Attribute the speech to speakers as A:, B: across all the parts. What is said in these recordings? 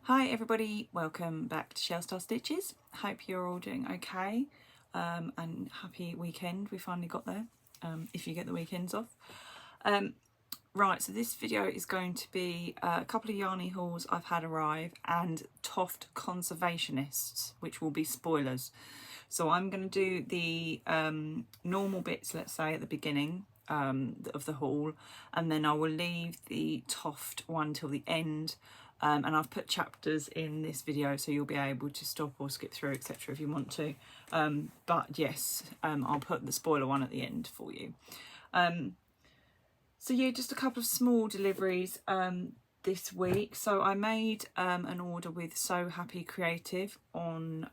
A: Hi everybody, welcome back to Shell Star Stitches. Hope you're all doing okay and happy weekend. We finally got there, if you get the weekends off. Right, so this video is going to be a couple of yarny hauls I've had arrive and Toft Conservationists, which will be spoilers. So I'm going to do the normal bits, let's say, at the beginning of the haul, and then I will leave the Toft one till the end. And I've put chapters in this video so you'll be able to stop or skip through, etc. if you want to. But yes, I'll put the spoiler one at the end for you. So yeah, just a couple of small deliveries this week. So I made an order with So Happy Creative on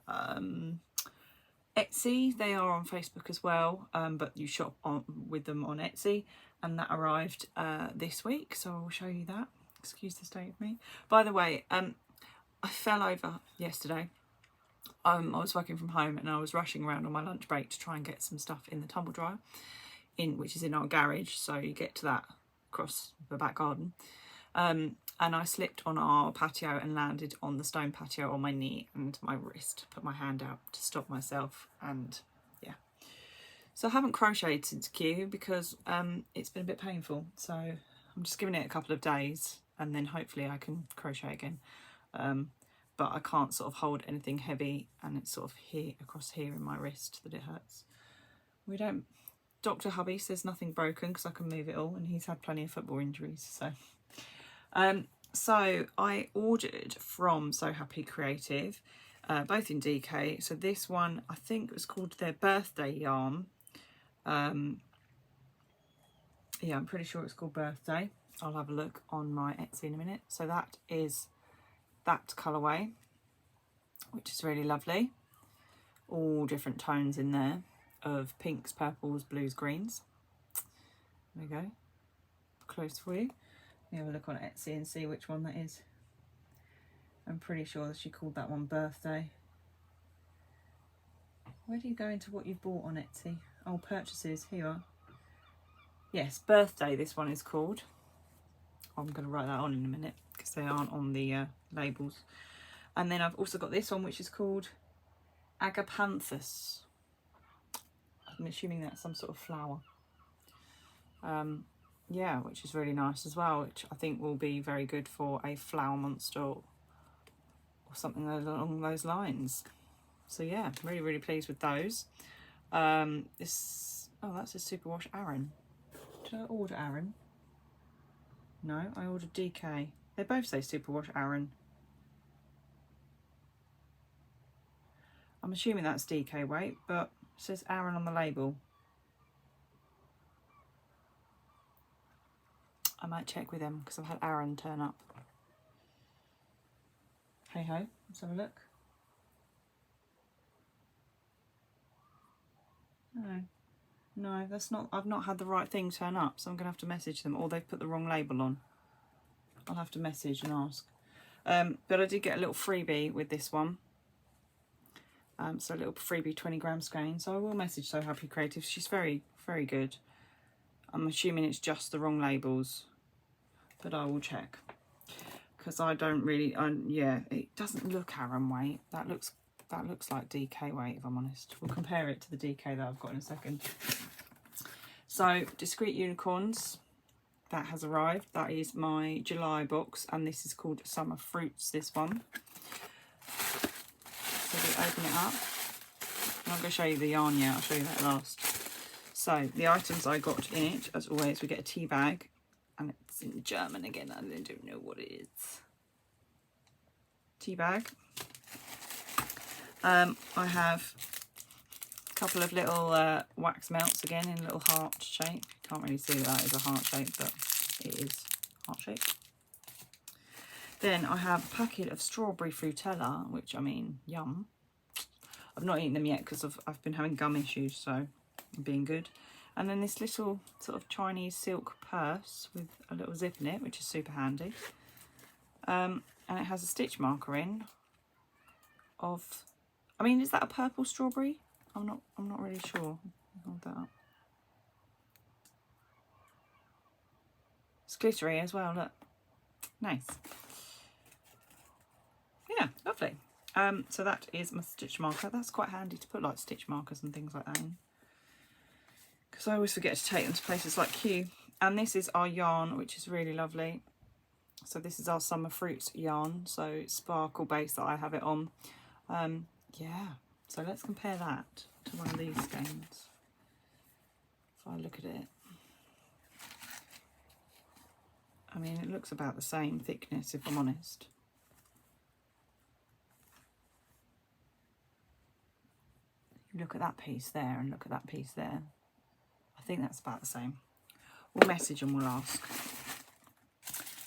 A: Etsy. They are on Facebook as well, but you shop with them on Etsy, and that arrived this week. So I'll show you that. Excuse the state of me. By the way, I fell over yesterday. I was working from home and I was rushing around on my lunch break to try and get some stuff in the tumble dryer, which is in our garage. So you get to that across the back garden. And I slipped on our patio and landed on the stone patio on my knee and my wrist. Put my hand out to stop myself, and yeah. So I haven't crocheted since Q because it's been a bit painful. So I'm just giving it a couple of days, and then hopefully I can crochet again. But I can't sort of hold anything heavy, and it's sort of here, across here in my wrist, that it hurts. We don't. Dr. Hubby says nothing broken because I can move it all, and he's had plenty of football injuries. So I ordered from So Happy Creative, both in DK. So this one, I think it was called their birthday yarn. Yeah, I'm pretty sure it's called birthday. I'll have a look on my Etsy in a minute. So that is that colourway, which is really lovely. All different tones in there of pinks, purples, blues, greens. There we go. Close for you. Let me have a look on Etsy and see which one that is. I'm pretty sure that she called that one birthday. Where do you go into what you've bought on Etsy? Oh, purchases. Here you are. Yes, birthday this one is called. I'm going to write that on in a minute because they aren't on the labels. And then I've also got this one, which is called Agapanthus. I'm assuming that's some sort of flower. Yeah, which is really nice as well, which I think will be very good for a flower monster or something along those lines. So yeah, really, really pleased with those. Oh, that's a superwash Aran. Did I order Aran? No, I ordered DK. They both say superwash Aran. I'm assuming that's DK weight, but it says Aran on the label. I might check with them because I've had Aran turn up. Hey ho, let's have a look. No, that's not. I've not had the right thing turn up, so I'm gonna have to message them, or they've put the wrong label on. I'll have to message and ask. But I did get a little freebie with this one. So a little freebie 20-gram skein. So I will message So Happy Creative. She's very, very good. I'm assuming it's just the wrong labels, but I will check because I don't really. Yeah, it doesn't look Aran weight. That looks like DK weight, if I'm honest. We'll compare it to the DK that I've got in a second. So Discrete Unicorns, that has arrived. That is my July box, and this is called Summer Fruits, this one. So we open it up. I'm not going to show you the yarn yet, I'll show you that last. So the items I got in it, as always, we get a tea bag, and it's in German again, I don't know what it is. Tea bag. I have a couple of little wax melts again in a little heart shape. Can't really see that is a heart shape, but it is heart shape. Then I have a packet of strawberry frutella, which, I mean, yum. I've not eaten them yet because I've been having gum issues, so I'm being good. And then this little sort of Chinese silk purse with a little zip in it, which is super handy. And it has a stitch marker in of, I mean, is that a purple strawberry? I'm not really sure. Hold that up. It's glittery as well, look. Nice. yeah, lovely. So that is my stitch marker. That's quite handy to put like stitch markers and things like that in, because I always forget to take them to places like Kew. And this is our yarn, which is really lovely. So this is our summer fruits yarn, so it's sparkle base that I have it on. Yeah, so let's compare that to one of these skeins. If I look at it, I mean, it looks about the same thickness, if I'm honest. Look at that piece there and look at that piece there. I think that's about the same. We'll message and we'll ask.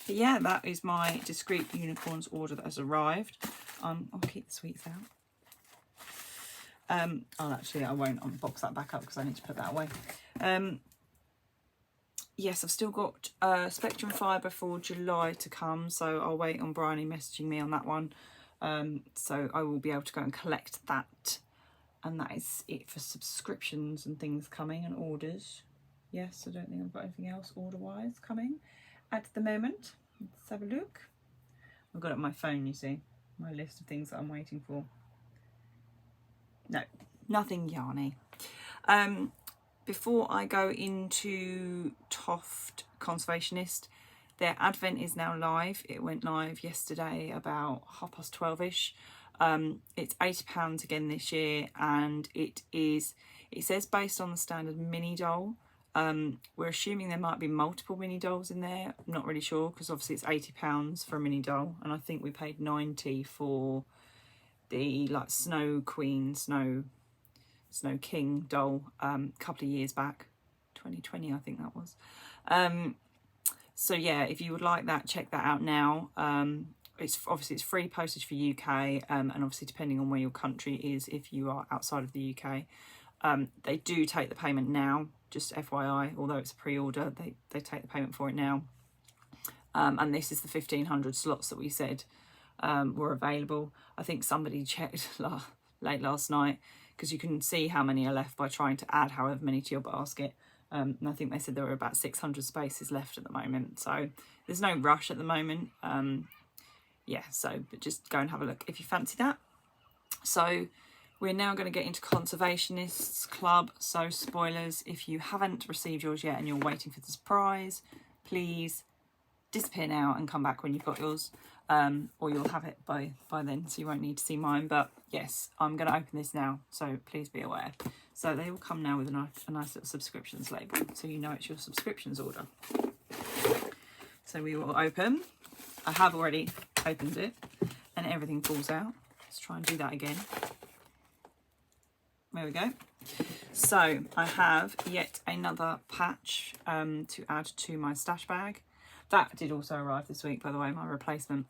A: But yeah, that is my Discrete unicorns order that has arrived. I'll keep the sweets out. Oh, actually, I won't unbox that back up because I need to put that away. Yes, I've still got Spectrum Fibre for July to come, so I'll wait on Bryony messaging me on that one. So I will be able to go and collect that. And that is it for subscriptions and things coming and orders. Yes, I don't think I've got anything else order-wise coming at the moment. Let's have a look. I've got it on my phone, you see, my list of things that I'm waiting for. No, nothing yarny. Before I go into Toft Conservationist, their advent is now live. It went live yesterday about 12:30ish. It's £80 again this year, and it says based on the standard mini doll. We're assuming there might be multiple mini dolls in there. I'm not really sure, because obviously it's £80 for a mini doll, and I think we paid 90 for the like Snow Queen, Snow King doll a couple of years back, 2020 I think that was. So yeah, if you would like that, check that out now. It's free postage for UK, and obviously depending on where your country is, if you are outside of the UK, they do take the payment now, just FYI. Although it's a pre-order, they take the payment for it now. And this is the 1,500 slots that we said were available. I think somebody checked late last night, because you can see how many are left by trying to add however many to your basket. And I think they said there were about 600 spaces left at the moment, so there's no rush at the moment. Yeah, so but just go and have a look if you fancy that. So we're now going to get into Conservationists Club. So spoilers, if you haven't received yours yet and you're waiting for the surprise, please disappear now and come back when you've got yours, or you'll have it by then, so you won't need to see mine. But yes, I'm going to open this now, so please be aware. So they will come now with a nice little subscriptions label, so you know it's your subscriptions order. So we will open. I have already opened it and everything falls out. Let's try and do that again. There we go. So I have yet another patch to add to my stash bag. That did also arrive this week, by the way, my replacement.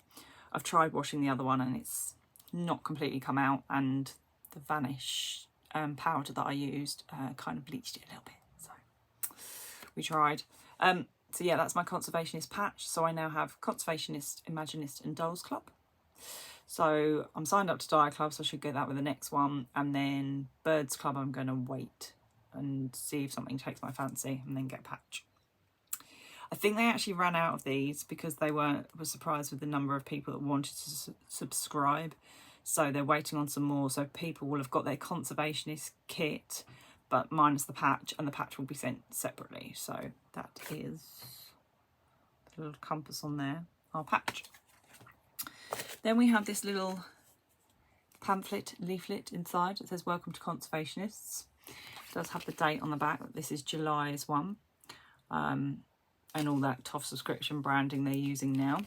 A: I've tried washing the other one and it's not completely come out, and the Vanish powder that I used kind of bleached it a little bit. So we tried. So yeah, that's my Conservationist patch. So I now have Conservationist, Imaginist and Dolls Club. So I'm signed up to Dye Club, so I should get that with the next one. And then Birds Club, I'm going to wait and see if something takes my fancy and then get a patch. I think they actually ran out of these because they were surprised with the number of people that wanted to subscribe. So they're waiting on some more. So people will have got their Conservationist kit, but minus the patch, and the patch will be sent separately. So that is the little compass on there, our patch. Then we have this little pamphlet, leaflet inside. It says welcome to Conservationists. It does have the date on the back. This is July's one. And all that Toft subscription branding they're using now.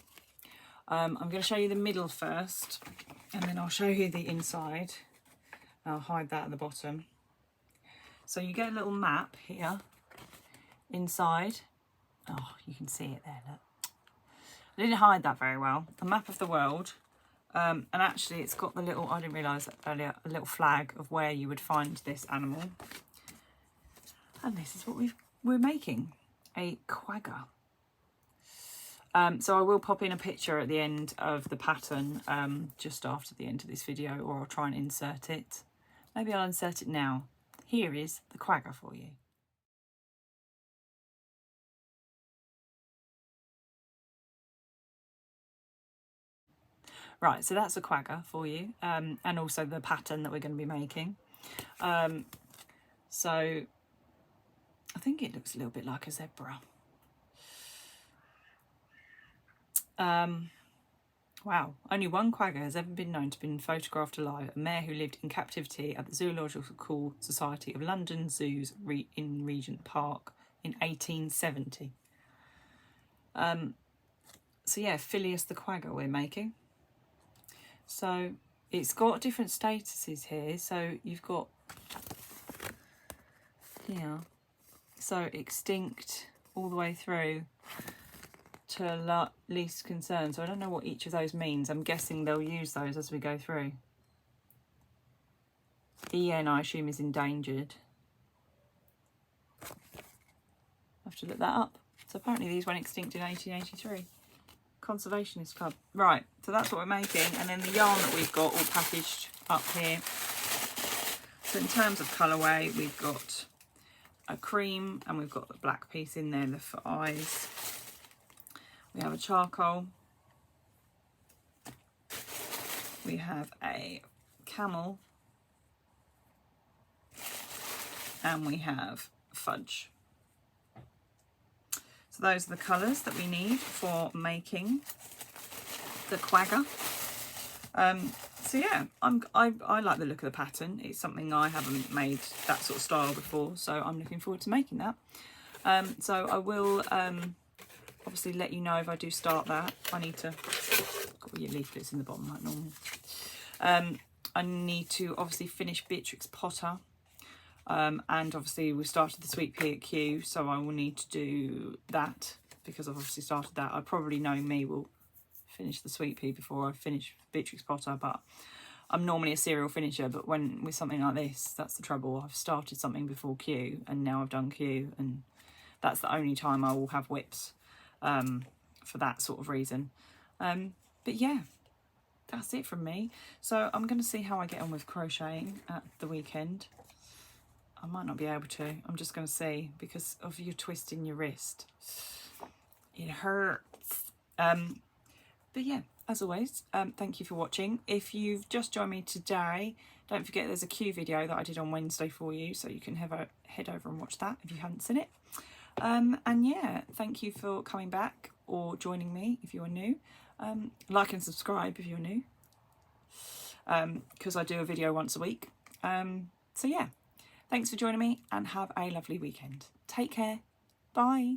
A: I'm going to show you the middle first, and then I'll show you the inside. I'll hide that at the bottom. So you get a little map here inside. Oh, you can see it there, look. I didn't hide that very well. A map of the world. And actually it's got the little, I didn't realise that earlier, a little flag of where you would find this animal. And this is what we're making. A quagga. So I will pop in a picture at the end of the pattern, just after the end of this video, or I'll try and insert it. Maybe I'll insert it now. Here is the quagga for you. Right, so that's a quagga for you, and also the pattern that we're going to be making. So I think it looks a little bit like a zebra. Wow, only one quagga has ever been known to have been photographed alive, a mare who lived in captivity at the Zoological Society of London Zoos in Regent Park in 1870. So yeah, Phileas the quagga we're making. So it's got different statuses here. So you've got here, so extinct all the way through to least concern. So I don't know what each of those means. I'm guessing they'll use those as we go through. EN, I assume, is endangered. I have to look that up. So apparently these went extinct in 1883. Conservationist Club. Right, so that's what we're making. And then the yarn that we've got all packaged up here. So in terms of colourway, we've got a cream and we've got the black piece in there for eyes. We have a charcoal. We have a camel. And we have fudge. So those are the colours that we need for making the quagga. So yeah, I like the look of the pattern. It's something I haven't made that sort of style before, so I'm looking forward to making that. So I will obviously let you know if I do start that. I need to, got all your leaflets in the bottom like normal. I need to obviously finish Beatrix Potter. And obviously we started the sweet pea at Q, so I will need to do that because I've obviously started that. I probably, knowing me, will finish the sweet pea before I finish Beatrix Potter, but I'm normally a serial finisher, but when with something like this, that's the trouble. I've started something before Q and now I've done Q, and that's the only time I will have whips for that sort of reason. But yeah, that's it from me. So I'm going to see how I get on with crocheting at the weekend. I might not be able to. I'm just going to see because of you twisting your wrist. It hurts. But yeah, as always, thank you for watching. If you've just joined me today, don't forget there's a Q video that I did on Wednesday for you, so you can head over and watch that if you haven't seen it. And yeah, thank you for coming back or joining me if you're new. Like and subscribe if you're new, because I do a video once a week. So yeah. Thanks for joining me and have a lovely weekend. Take care. Bye.